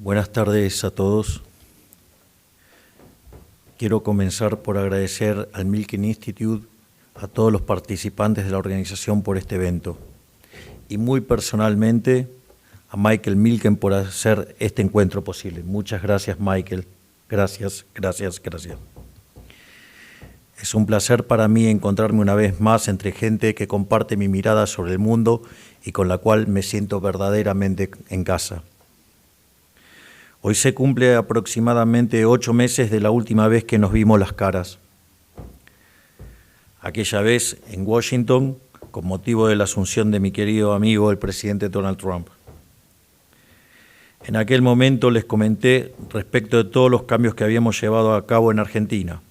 Buenas tardes a todos. Quiero comenzar por agradecer al Milken Institute, a todos los participantes de la organización por este evento y muy personalmente a Michael Milken por hacer este encuentro posible. Muchas gracias, Michael. Gracias, gracias, gracias. Es un placer para mí encontrarme una vez más entre gente que comparte mi mirada sobre el mundo y con la cual me siento verdaderamente en casa. Hoy se cumple aproximadamente 8 meses de la última vez que nos vimos las caras. Aquella vez en Washington, con motivo de la asunción de mi querido amigo, el presidente Donald Trump. En aquel momento les comenté respecto de todos los cambios que habíamos llevado a cabo en Argentina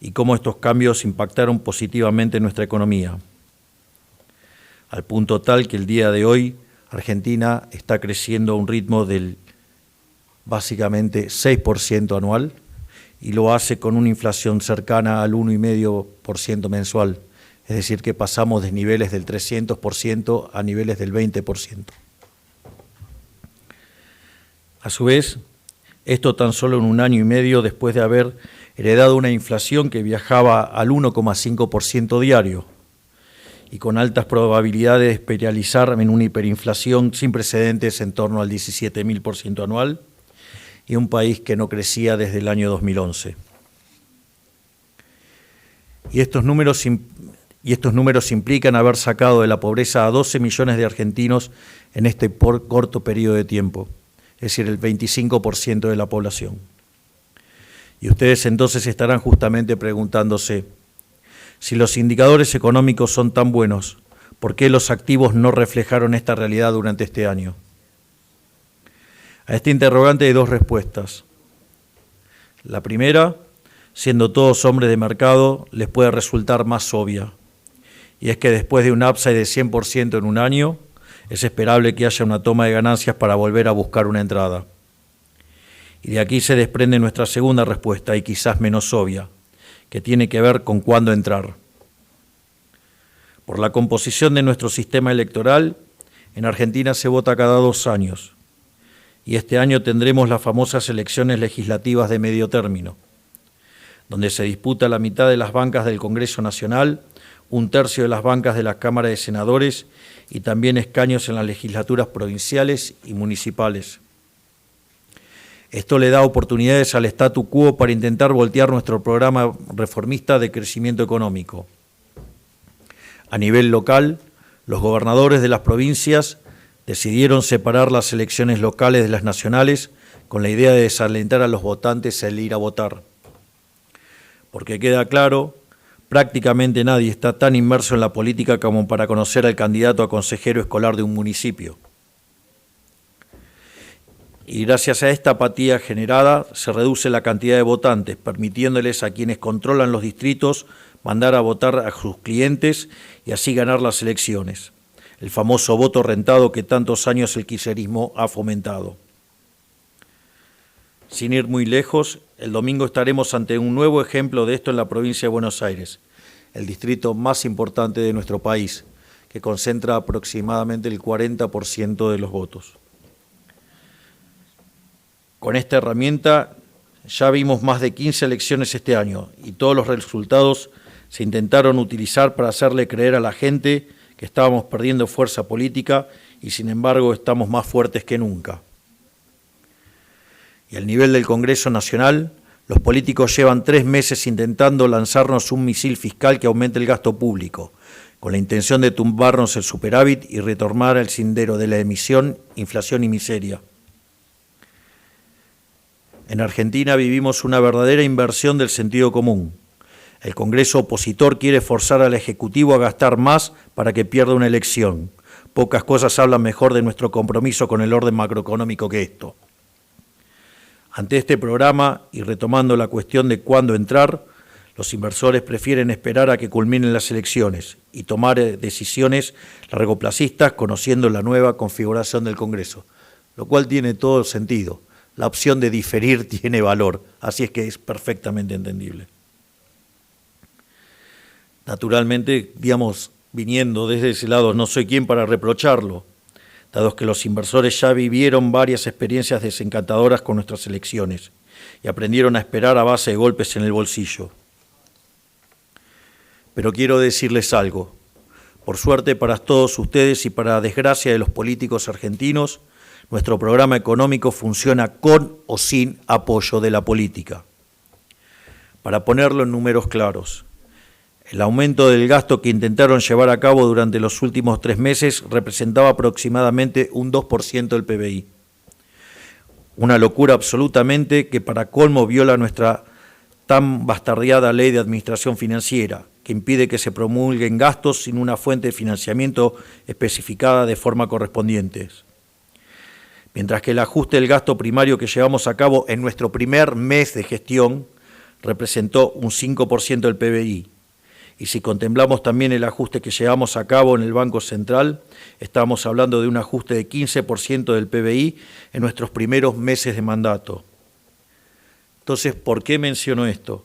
y cómo estos cambios impactaron positivamente en nuestra economía, al punto tal que el día de hoy Argentina está creciendo a un ritmo del básicamente 6% anual y lo hace con una inflación cercana al 1,5% mensual, es decir, que pasamos de niveles del 300% a niveles del 20%. A su vez, esto tan solo en un año y medio después de haber heredado una inflación que viajaba al 1,5% diario y con altas probabilidades de espiralizar en una hiperinflación sin precedentes en torno al 17.000% anual y un país que no crecía desde el año 2011. Y estos números implican haber sacado de la pobreza a 12 millones de argentinos en este corto periodo de tiempo, es decir, el 25% de la población. Y ustedes entonces estarán justamente preguntándose, si los indicadores económicos son tan buenos, ¿por qué los activos no reflejaron esta realidad durante este año? A este interrogante hay dos respuestas. La primera, siendo todos hombres de mercado, les puede resultar más obvia, y es que después de un upside de 100% en un año, es esperable que haya una toma de ganancias para volver a buscar una entrada. Y de aquí se desprende nuestra segunda respuesta, y quizás menos obvia, que tiene que ver con cuándo entrar. Por la composición de nuestro sistema electoral, en Argentina se vota cada 2 años, y este año tendremos las famosas elecciones legislativas de medio término, donde se disputa la mitad de las bancas del Congreso Nacional, 1/3 de las bancas de la Cámara de Senadores y también escaños en las legislaturas provinciales y municipales. Esto le da oportunidades al statu quo para intentar voltear nuestro programa reformista de crecimiento económico. A nivel local, los gobernadores de las provincias decidieron separar las elecciones locales de las nacionales con la idea de desalentar a los votantes el ir a votar. Porque queda claro, prácticamente nadie está tan inmerso en la política como para conocer al candidato a consejero escolar de un municipio. Y gracias a esta apatía generada se reduce la cantidad de votantes, permitiéndoles a quienes controlan los distritos mandar a votar a sus clientes y así ganar las elecciones. El famoso voto rentado que tantos años el kirchnerismo ha fomentado. Sin ir muy lejos, el domingo estaremos ante un nuevo ejemplo de esto en la provincia de Buenos Aires, el distrito más importante de nuestro país, que concentra aproximadamente el 40% de los votos. Con esta herramienta ya vimos más de 15 elecciones este año y todos los resultados se intentaron utilizar para hacerle creer a la gente que estábamos perdiendo fuerza política y sin embargo estamos más fuertes que nunca. Y al nivel del Congreso Nacional, los políticos llevan 3 meses intentando lanzarnos un misil fiscal que aumente el gasto público, con la intención de tumbarnos el superávit y retomar el sendero de la emisión, inflación y miseria. En Argentina vivimos una verdadera inversión del sentido común. El Congreso opositor quiere forzar al Ejecutivo a gastar más para que pierda una elección. Pocas cosas hablan mejor de nuestro compromiso con el orden macroeconómico que esto. Ante este programa, y retomando la cuestión de cuándo entrar, los inversores prefieren esperar a que culminen las elecciones y tomar decisiones largoplacistas conociendo la nueva configuración del Congreso, lo cual tiene todo el sentido. La opción de diferir tiene valor, así es que es perfectamente entendible. Naturalmente, digamos, viniendo desde ese lado, no soy quien para reprocharlo. dado que los inversores ya vivieron varias experiencias desencantadoras con nuestras elecciones y aprendieron a esperar a base de golpes en el bolsillo. Pero quiero decirles algo. Por suerte para todos ustedes y para desgracia de los políticos argentinos, nuestro programa económico funciona con o sin apoyo de la política. Para ponerlo en números claros, el aumento del gasto que intentaron llevar a cabo durante los últimos 3 meses representaba aproximadamente un 2% del PBI. Una locura absolutamente que para colmo viola nuestra tan bastardeada ley de administración financiera, que impide que se promulguen gastos sin una fuente de financiamiento especificada de forma correspondiente. Mientras que el ajuste del gasto primario que llevamos a cabo en nuestro primer mes de gestión representó un 5% del PBI. Y si contemplamos también el ajuste que llevamos a cabo en el Banco Central, estamos hablando de un ajuste de 15% del PBI en nuestros primeros meses de mandato. Entonces, ¿por qué menciono esto?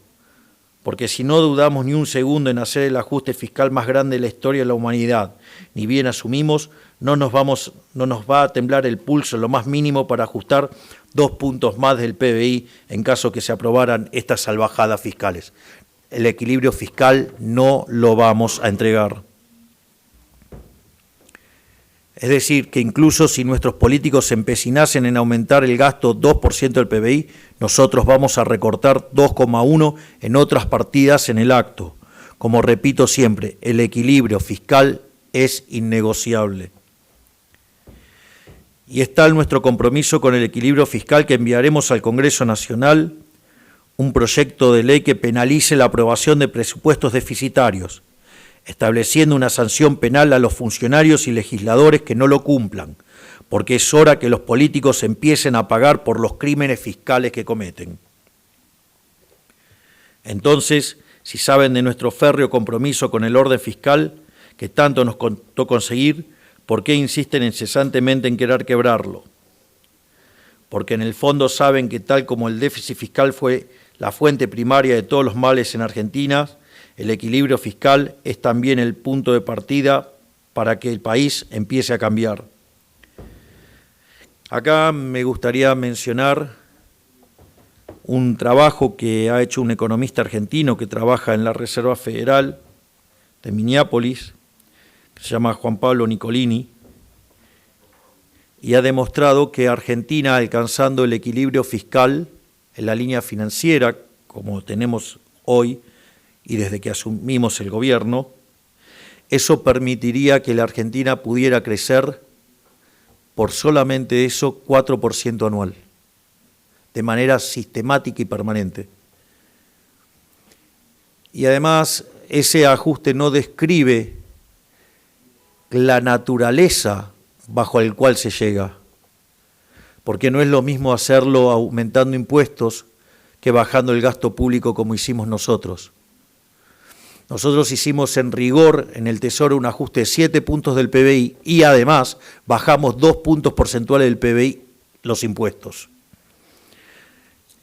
Porque si no dudamos ni un segundo en hacer el ajuste fiscal más grande de la historia de la humanidad, ni bien asumimos, no nos va a temblar el pulso lo más mínimo para ajustar 2 puntos más del PBI en caso que se aprobaran estas salvajadas fiscales. El equilibrio fiscal no lo vamos a entregar. Es decir, que incluso si nuestros políticos se empecinasen en aumentar el gasto 2% del PBI, nosotros vamos a recortar 2,1% en otras partidas en el acto. Como repito siempre, el equilibrio fiscal es innegociable. Y es tal nuestro compromiso con el equilibrio fiscal que enviaremos al Congreso Nacional un proyecto de ley que penalice la aprobación de presupuestos deficitarios, estableciendo una sanción penal a los funcionarios y legisladores que no lo cumplan, porque es hora que los políticos empiecen a pagar por los crímenes fiscales que cometen. Entonces, si saben de nuestro férreo compromiso con el orden fiscal, que tanto nos costó conseguir, ¿por qué insisten incesantemente en querer quebrarlo? Porque en el fondo saben que tal como el déficit fiscal fue la fuente primaria de todos los males en Argentina, el equilibrio fiscal es también el punto de partida para que el país empiece a cambiar. Acá me gustaría mencionar un trabajo que ha hecho un economista argentino que trabaja en la Reserva Federal de Minneapolis, que se llama Juan Pablo Nicolini, y ha demostrado que Argentina, alcanzando el equilibrio fiscal en la línea financiera, como tenemos hoy y desde que asumimos el gobierno, eso permitiría que la Argentina pudiera crecer por solamente eso 4% anual, de manera sistemática y permanente. Y además, ese ajuste no describe la naturaleza bajo el cual se llega, porque no es lo mismo hacerlo aumentando impuestos que bajando el gasto público como hicimos nosotros. Nosotros hicimos en rigor en el Tesoro un ajuste de 7 puntos del PBI y además bajamos 2 puntos porcentuales del PBI los impuestos.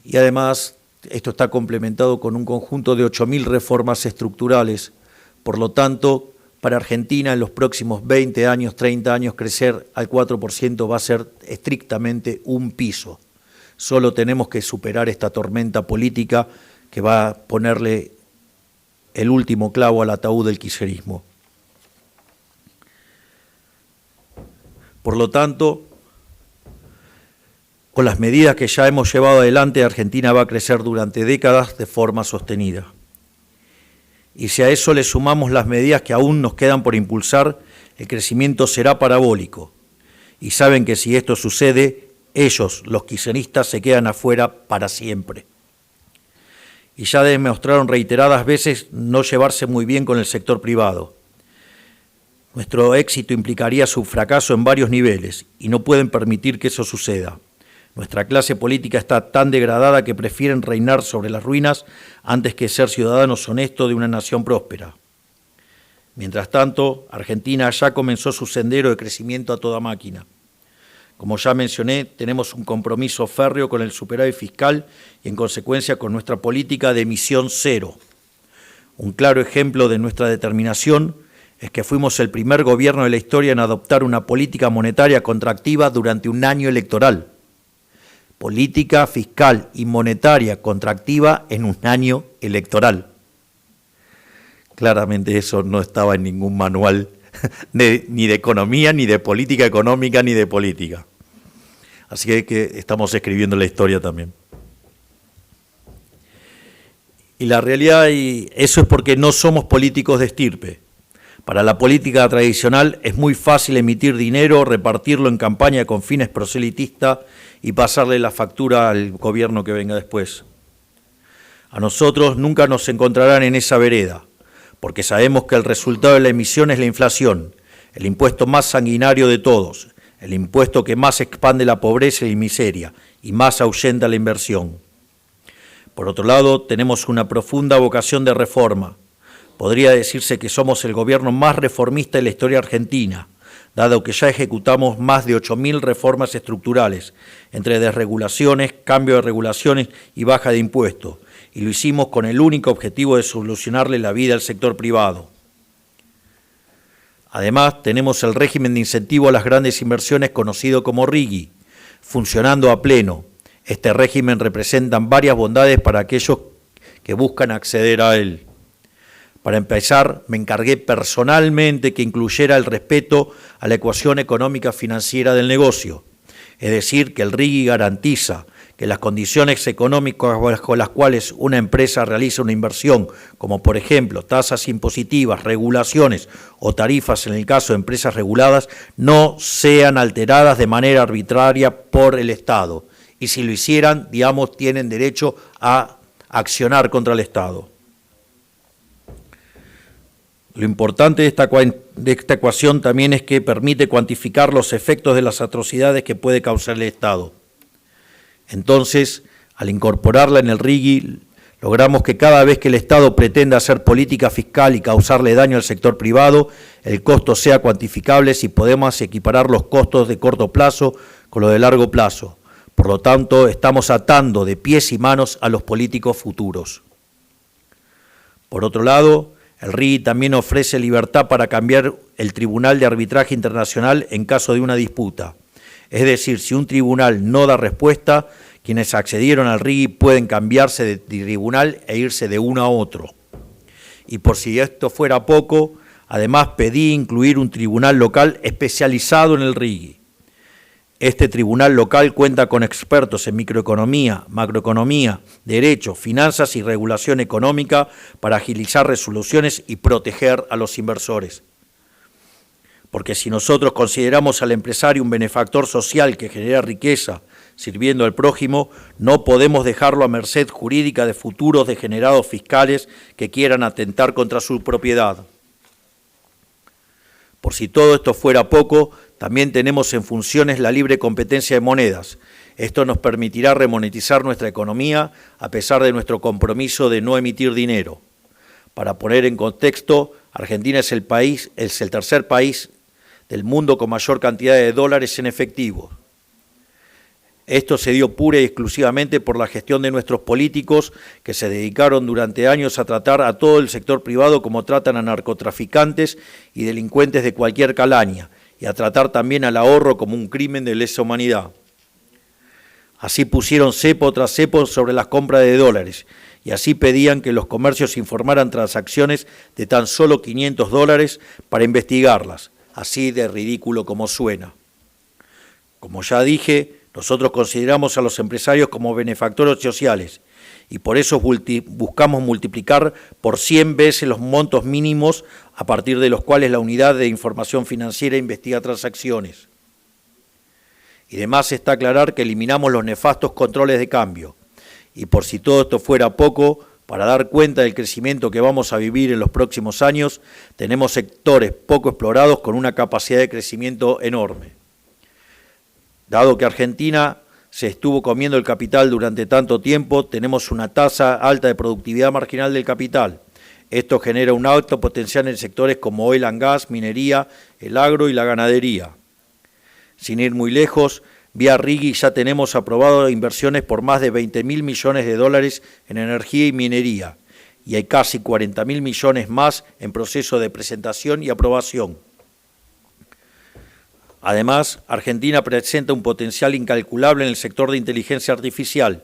Y además esto está complementado con un conjunto de 8.000 reformas estructurales. Por lo tanto, para Argentina en los próximos 20 años, 30 años, crecer al 4% va a ser estrictamente un piso. Solo tenemos que superar esta tormenta política que va a ponerle el último clavo al ataúd del kirchnerismo. Por lo tanto, con las medidas que ya hemos llevado adelante, Argentina va a crecer durante décadas de forma sostenida. Y si a eso le sumamos las medidas que aún nos quedan por impulsar, el crecimiento será parabólico. Y saben que si esto sucede, ellos, los kirchneristas, se quedan afuera para siempre. Y ya demostraron reiteradas veces no llevarse muy bien con el sector privado. Nuestro éxito implicaría su fracaso en varios niveles y no pueden permitir que eso suceda. Nuestra clase política está tan degradada que prefieren reinar sobre las ruinas antes que ser ciudadanos honestos de una nación próspera. Mientras tanto, Argentina ya comenzó su sendero de crecimiento a toda máquina. Como ya mencioné, tenemos un compromiso férreo con el superávit fiscal y en consecuencia con nuestra política de emisión cero. Un claro ejemplo de nuestra determinación es que fuimos el primer gobierno de la historia en adoptar una política monetaria contractiva durante un año electoral. Política fiscal y monetaria contractiva en un año electoral. Claramente eso no estaba en ningún manual ni de economía, ni de política económica, ni de política. Así que estamos escribiendo la historia también. Y la realidad, y eso es porque no somos políticos de estirpe. Para la política tradicional es muy fácil emitir dinero, repartirlo en campaña con fines proselitistas y pasarle la factura al gobierno que venga después. A nosotros nunca nos encontrarán en esa vereda, porque sabemos que el resultado de la emisión es la inflación, el impuesto más sanguinario de todos, el impuesto que más expande la pobreza y miseria y más ahuyenta la inversión. Por otro lado, tenemos una profunda vocación de reforma. Podría decirse que somos el gobierno más reformista de la historia argentina, dado que ya ejecutamos más de 8.000 reformas estructurales, entre desregulaciones, cambio de regulaciones y baja de impuestos, y lo hicimos con el único objetivo de solucionarle la vida al sector privado. Además, tenemos el régimen de incentivo a las grandes inversiones conocido como RIGI, funcionando a pleno. Este régimen representa varias bondades para aquellos que buscan acceder a él. Para empezar, me encargué personalmente que incluyera el respeto a la ecuación económica financiera del negocio, es decir, que el RIGI garantiza que las condiciones económicas bajo las cuales una empresa realiza una inversión, como por ejemplo tasas impositivas, regulaciones o tarifas en el caso de empresas reguladas, no sean alteradas de manera arbitraria por el Estado. Y si lo hicieran, digamos, tienen derecho a accionar contra el Estado. Lo importante de esta ecuación también es que permite cuantificar los efectos de las atrocidades que puede causar el Estado. Entonces, al incorporarla en el RIGI, logramos que cada vez que el Estado pretenda hacer política fiscal y causarle daño al sector privado, el costo sea cuantificable si podemos equiparar los costos de corto plazo con los de largo plazo. Por lo tanto, estamos atando de pies y manos a los políticos futuros. Por otro lado, el RIGI también ofrece libertad para cambiar el Tribunal de Arbitraje Internacional en caso de una disputa. Es decir, si un tribunal no da respuesta, quienes accedieron al RIGI pueden cambiarse de tribunal e irse de uno a otro. Y por si esto fuera poco, además pedí incluir un tribunal local especializado en el RIGI. Este tribunal local cuenta con expertos en microeconomía, macroeconomía, derecho, finanzas y regulación económica para agilizar resoluciones y proteger a los inversores. Porque si nosotros consideramos al empresario un benefactor social que genera riqueza sirviendo al prójimo, no podemos dejarlo a merced jurídica de futuros degenerados fiscales que quieran atentar contra su propiedad. Por si todo esto fuera poco, también tenemos en funciones la libre competencia de monedas. Esto nos permitirá remonetizar nuestra economía a pesar de nuestro compromiso de no emitir dinero. Para poner en contexto, Argentina es el tercer país del mundo con mayor cantidad de dólares en efectivo. Esto se dio pura y exclusivamente por la gestión de nuestros políticos que se dedicaron durante años a tratar a todo el sector privado como tratan a narcotraficantes y delincuentes de cualquier calaña, y a tratar también al ahorro como un crimen de lesa humanidad. Así pusieron cepo tras cepo sobre las compras de dólares, y así pedían que los comercios informaran transacciones de tan solo $500 para investigarlas, así de ridículo como suena. Como ya dije, nosotros consideramos a los empresarios como benefactores sociales, y por eso buscamos multiplicar por 100 veces los montos mínimos a partir de los cuales la Unidad de Información Financiera investiga transacciones. Y además está aclarar que eliminamos los nefastos controles de cambio. Y por si todo esto fuera poco, para dar cuenta del crecimiento que vamos a vivir en los próximos años, tenemos sectores poco explorados con una capacidad de crecimiento enorme. Dado que Argentina se estuvo comiendo el capital durante tanto tiempo, tenemos una tasa alta de productividad marginal del capital. Esto genera un alto potencial en sectores como oil and gas, minería, el agro y la ganadería. Sin ir muy lejos, vía RIGI ya tenemos aprobado inversiones por más de $20.000 millones en energía y minería, y hay casi 40.000 millones más en proceso de presentación y aprobación. Además, Argentina presenta un potencial incalculable en el sector de inteligencia artificial.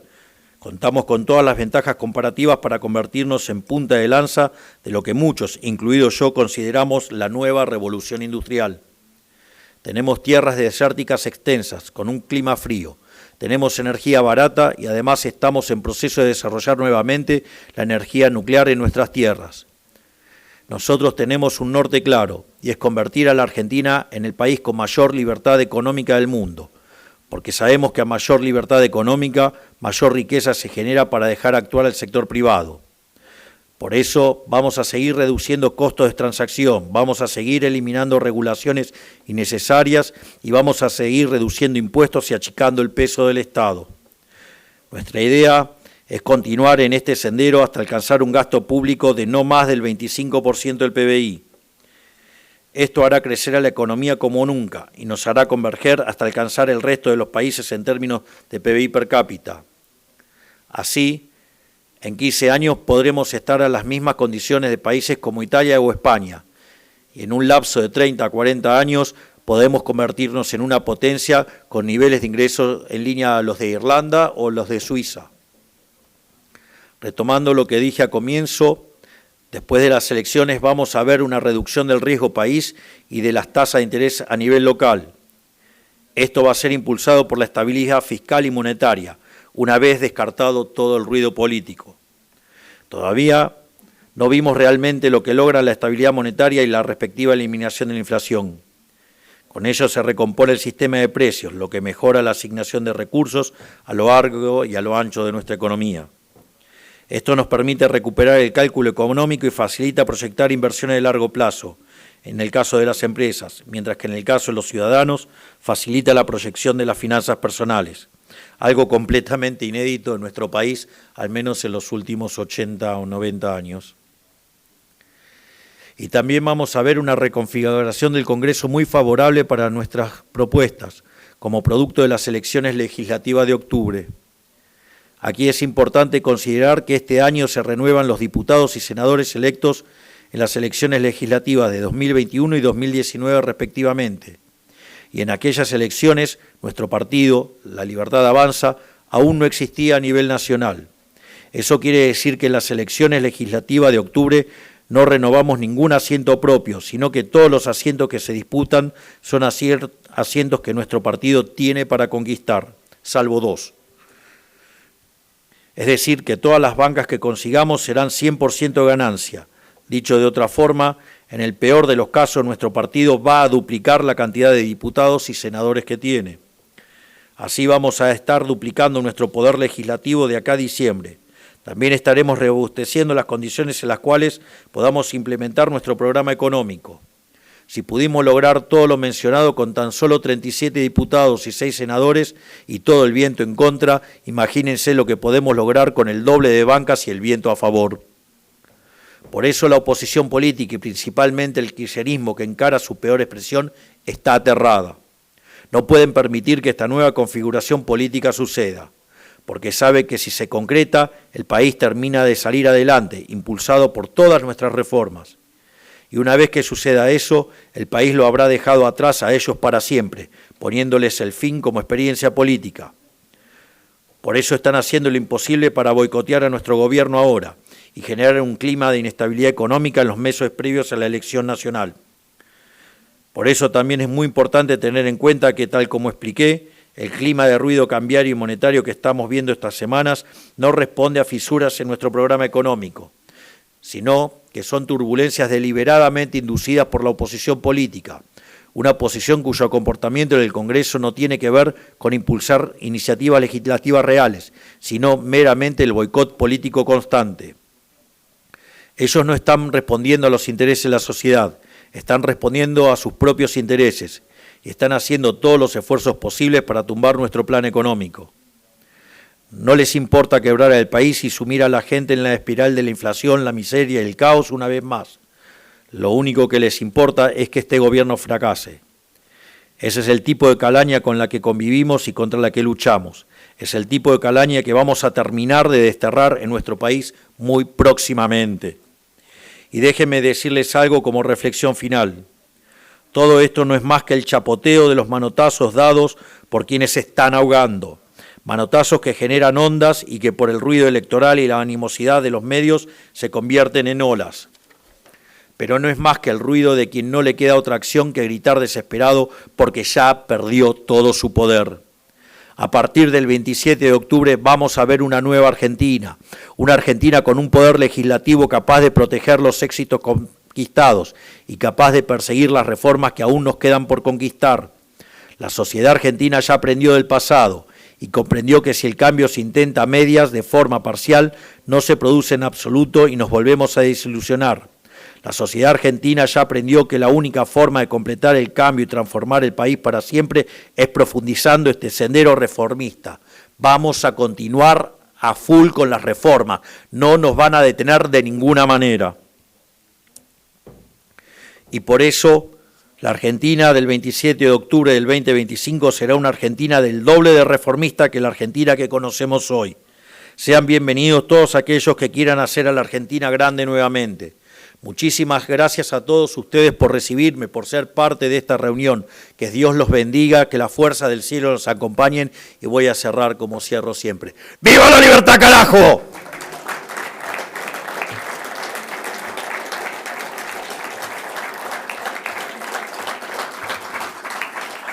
Contamos con todas las ventajas comparativas para convertirnos en punta de lanza de lo que muchos, incluido yo, consideramos la nueva revolución industrial. Tenemos tierras desérticas extensas, con un clima frío. Tenemos energía barata y además estamos en proceso de desarrollar nuevamente la energía nuclear en nuestras tierras. Nosotros tenemos un norte claro, y es convertir a la Argentina en el país con mayor libertad económica del mundo, porque sabemos que a mayor libertad económica, mayor riqueza se genera para dejar actuar al sector privado. Por eso vamos a seguir reduciendo costos de transacción, vamos a seguir eliminando regulaciones innecesarias y vamos a seguir reduciendo impuestos y achicando el peso del Estado. Nuestra idea es continuar en este sendero hasta alcanzar un gasto público de no más del 25% del PBI. Esto hará crecer a la economía como nunca y nos hará converger hasta alcanzar el resto de los países en términos de PBI per cápita. Así, en 15 años podremos estar a las mismas condiciones de países como Italia o España, y en un lapso de 30 a 40 años podemos convertirnos en una potencia con niveles de ingresos en línea a los de Irlanda o los de Suiza. Retomando lo que dije a comienzo, después de las elecciones vamos a ver una reducción del riesgo país y de las tasas de interés a nivel local. Esto va a ser impulsado por la estabilidad fiscal y monetaria, una vez descartado todo el ruido político. Todavía no vimos realmente lo que logra la estabilidad monetaria y la respectiva eliminación de la inflación. Con ello se recompone el sistema de precios, lo que mejora la asignación de recursos a lo largo y a lo ancho de nuestra economía. Esto nos permite recuperar el cálculo económico y facilita proyectar inversiones de largo plazo, en el caso de las empresas, mientras que en el caso de los ciudadanos facilita la proyección de las finanzas personales, algo completamente inédito en nuestro país, al menos en los últimos 80 o 90 años. Y también vamos a ver una reconfiguración del Congreso muy favorable para nuestras propuestas, como producto de las elecciones legislativas de octubre. Aquí es importante considerar que este año se renuevan los diputados y senadores electos en las elecciones legislativas de 2021 y 2019 respectivamente. Y en aquellas elecciones nuestro partido, La Libertad Avanza, aún no existía a nivel nacional. Eso quiere decir que en las elecciones legislativas de octubre no renovamos ningún asiento propio, sino que todos los asientos que se disputan son asientos que nuestro partido tiene para conquistar, salvo 2. Es decir, que todas las bancas que consigamos serán 100% ganancia. Dicho de otra forma, en el peor de los casos, nuestro partido va a duplicar la cantidad de diputados y senadores que tiene. Así vamos a estar duplicando nuestro poder legislativo de acá a diciembre. También estaremos robusteciendo las condiciones en las cuales podamos implementar nuestro programa económico. Si pudimos lograr todo lo mencionado con tan solo 37 diputados y 6 senadores y todo el viento en contra, imagínense lo que podemos lograr con el doble de bancas y el viento a favor. Por eso la oposición política y principalmente el kirchnerismo que encara su peor expresión está aterrada. No pueden permitir que esta nueva configuración política suceda, porque sabe que si se concreta, el país termina de salir adelante, impulsado por todas nuestras reformas. Y una vez que suceda eso, el país lo habrá dejado atrás a ellos para siempre, poniéndoles el fin como experiencia política. Por eso están haciendo lo imposible para boicotear a nuestro gobierno ahora y generar un clima de inestabilidad económica en los meses previos a la elección nacional. Por eso también es muy importante tener en cuenta que, tal como expliqué, el clima de ruido cambiario y monetario que estamos viendo estas semanas no responde a fisuras en nuestro programa económico, sino que son turbulencias deliberadamente inducidas por la oposición política, una oposición cuyo comportamiento en el Congreso no tiene que ver con impulsar iniciativas legislativas reales, sino meramente el boicot político constante. Ellos no están respondiendo a los intereses de la sociedad, están respondiendo a sus propios intereses y están haciendo todos los esfuerzos posibles para tumbar nuestro plan económico. No les importa quebrar al país y sumir a la gente en la espiral de la inflación, la miseria y el caos una vez más. Lo único que les importa es que este gobierno fracase. Ese es el tipo de calaña con la que convivimos y contra la que luchamos. Es el tipo de calaña que vamos a terminar de desterrar en nuestro país muy próximamente. Y déjenme decirles algo como reflexión final. Todo esto no es más que el chapoteo de los manotazos dados por quienes se están ahogando. Manotazos que generan ondas y que por el ruido electoral y la animosidad de los medios se convierten en olas. Pero no es más que el ruido de quien no le queda otra acción que gritar desesperado porque ya perdió todo su poder. A partir del 27 de octubre vamos a ver una nueva Argentina, una Argentina con un poder legislativo capaz de proteger los éxitos conquistados y capaz de perseguir las reformas que aún nos quedan por conquistar. La sociedad argentina ya aprendió del pasado y comprendió que si el cambio se intenta a medias, de forma parcial, no se produce en absoluto y nos volvemos a desilusionar. La sociedad argentina ya aprendió que la única forma de completar el cambio y transformar el país para siempre es profundizando este sendero reformista. Vamos a continuar a full con las reformas, no nos van a detener de ninguna manera. Y por eso la Argentina del 27 de octubre del 2025 será una Argentina del doble de reformista que la Argentina que conocemos hoy. Sean bienvenidos todos aquellos que quieran hacer a la Argentina grande nuevamente. Muchísimas gracias a todos ustedes por recibirme, por ser parte de esta reunión. Que Dios los bendiga, que la fuerza del cielo los acompañen y voy a cerrar como cierro siempre. ¡Viva la libertad, carajo!